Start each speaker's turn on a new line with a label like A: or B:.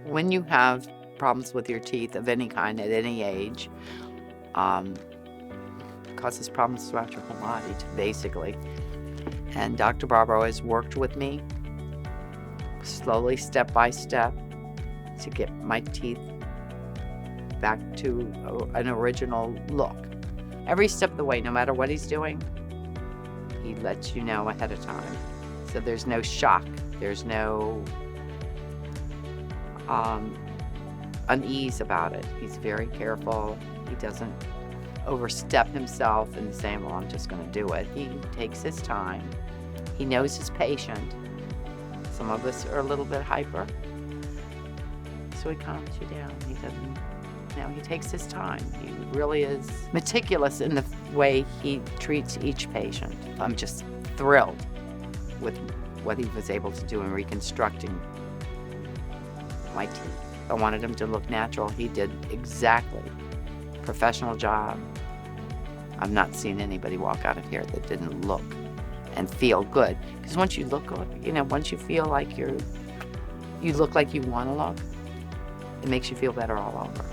A: When you have problems with your teeth of any kind at any age, causes problems throughout your whole body, basically. And Dr. Barbaro has worked with me slowly, step by step, to get my teeth back to an original look. Every step of the way, no matter what he's doing, he lets you know ahead of time. So there's no shock. There's no unease about it. He's very careful. He doesn't overstep himself and saying, well, I'm just going to do it. He takes his time. He knows his patient. Some of us are a little bit hyper, so he calms you down. He doesn't, he takes his time. He really is meticulous in the way he treats each patient. I'm just thrilled with what he was able to do in reconstructing my teeth. I wanted him to look natural. He did exactly. Professional job. I've not seen anybody walk out of here that didn't look and feel good. Because once you look good, once you feel like you look like you want to look, it makes you feel better all over.